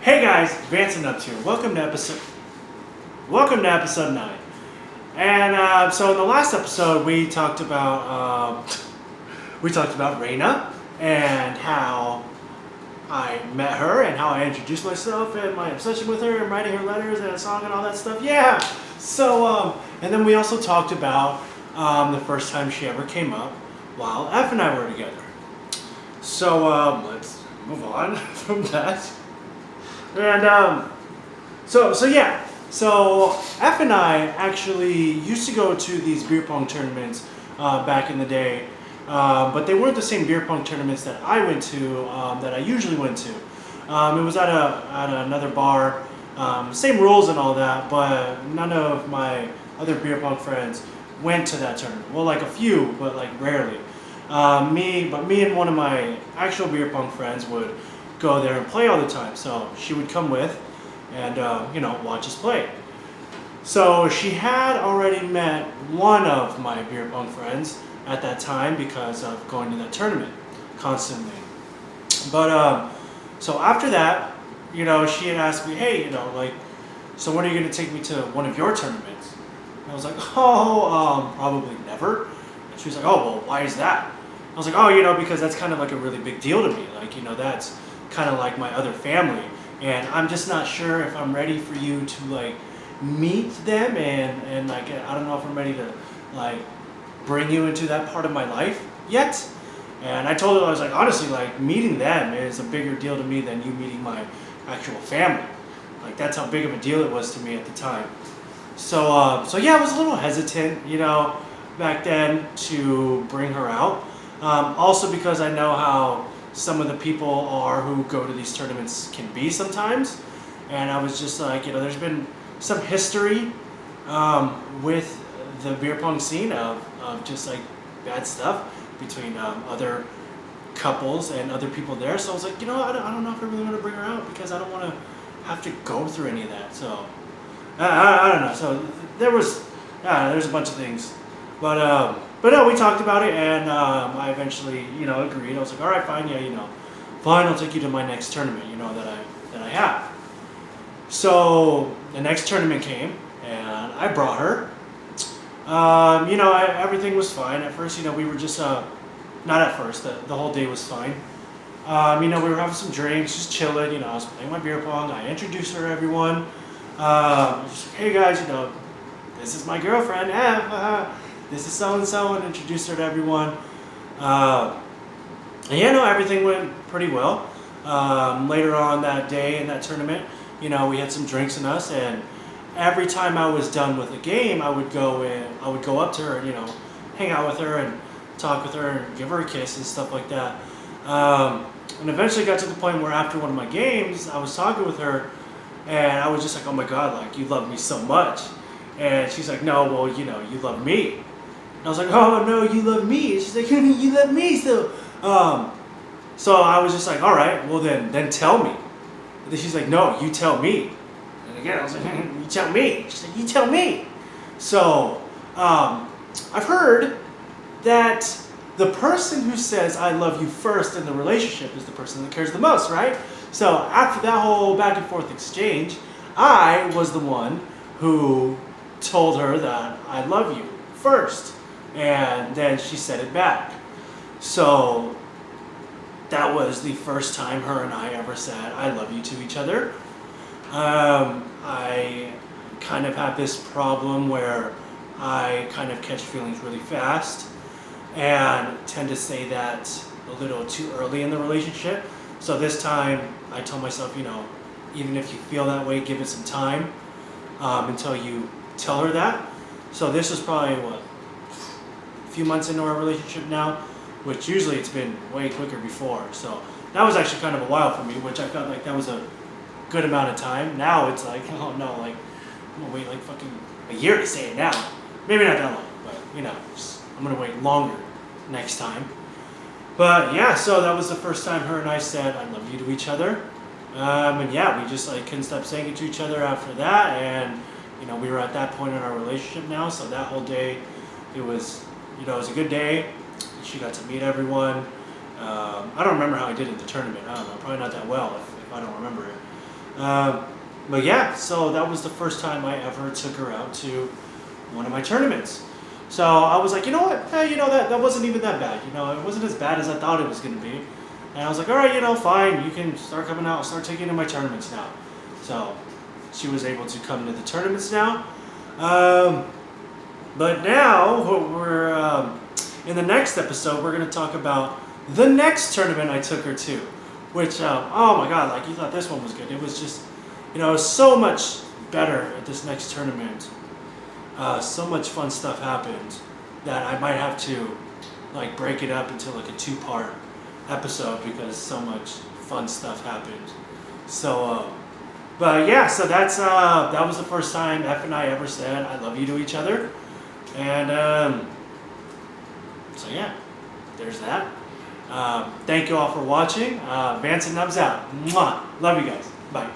Hey guys, Vance and Nuts here. Welcome to episode 9. And so in the last episode we talked about Reina and how I met her and how I introduced myself and my obsession with her and writing her letters and a song and all that stuff. Yeah. So and then we also talked about the first time she ever came up while F and I were together. So let's move on from that. And so F and I actually used to go to these beer pong tournaments back in the day, but they weren't the same beer pong tournaments that I went to, that I usually went to. It was at another bar, same rules and all that, but none of my other beer pong friends went to that tournament. Well, like a few, but like rarely. Me and one of my actual beer pong friends would go there and play all the time. So she would come with and watch us play. So she had already met one of my beer pong friends at that time because of going to that tournament constantly. But so after that, she had asked me, hey, so when are you going to take me to one of your tournaments? And I was like, probably never. And she was like, oh, well, why is that? I was like, oh, because that's kind of like a really big deal to me. Like, that's kind of like my other family. And I'm just not sure if I'm ready for you to like meet them and like, I don't know if I'm ready to like bring you into that part of my life yet. And I told her, I was like, honestly, like meeting them is a bigger deal to me than you meeting my actual family. Like that's how big of a deal it was to me at the time. So yeah, I was a little hesitant, back then to bring her out. Also because I know how some of the people are who go to these tournaments can be sometimes. And I was just like, there's been some history with the beer pong scene of just like bad stuff between other couples and other people there. So I was like, I don't know if I really want to bring her out because I don't want to have to go through any of that. So I don't know. So there's a bunch of things. But no, we talked about it, and I eventually, agreed. I was like, all right, fine, yeah, fine, I'll take you to my next tournament, that I have. So the next tournament came, and I brought her. Everything was fine. At first, we were just, not at first, the whole day was fine. We were having some drinks, just chilling, I was playing my beer pong. I introduced her to everyone. Just like, hey guys, this is my girlfriend. This is so-and-so, and introduced her to everyone. Everything went pretty well. Later on that day in that tournament, we had some drinks in us, and every time I was done with a game, I would go up to her and, hang out with her and talk with her and give her a kiss and stuff like that. And eventually got to the point where after one of my games, I was talking with her, and I was just like, oh my God, like, you love me so much. And she's like, no, well, you love me. And I was like, oh no, you love me. And she's like, you love me still. So I was just like, all right, well then tell me. And then she's like, no, you tell me. And again, I was like, you tell me. She's like, you tell me. So I've heard that the person who says I love you first in the relationship is the person that cares the most, right? So after that whole back and forth exchange, I was the one who told her that I love you first. And then she said it back. So that was the first time her and I ever said I love you to each other. I kind of have this problem where I kind of catch feelings really fast and tend to say that a little too early in the relationship. So this time I told myself, even if you feel that way, give it some time until you tell her that. So this is probably a few months into our relationship now, which usually it's been way quicker before. So that was actually kind of a while for me, which I felt like that was a good amount of time. Now it's like, oh no, like I'm gonna wait like fucking a year to say it now. Maybe not that long, but I'm gonna wait longer next time. But yeah, so that was the first time her and I said I love you to each other. And yeah, we just like couldn't stop saying it to each other after that. And we were at that point in our relationship now. So that whole day, it was a good day. She got to meet everyone. I don't remember how I did in the tournament. I don't know, probably not that well if I don't remember it. But yeah, so that was the first time I ever took her out to one of my tournaments. So I was like, you know what? Hey, that wasn't even that bad. It wasn't as bad as I thought it was going to be. And I was like, all right, fine. You can start coming out, start taking to my tournaments now. So she was able to come to the tournaments now. But now we're in the next episode, we're going to talk about the next tournament I took her to, which, oh my God, like you thought this one was good. It was just, it was so much better at this next tournament. So much fun stuff happened that I might have to like break it up into like a 2-part episode because so much fun stuff happened. So, but yeah, so that was the first time F and I ever said I love you to each other. And so yeah, there's that. Thank you all for watching. Vance and Nubs out. Mwah. Love you guys. Bye.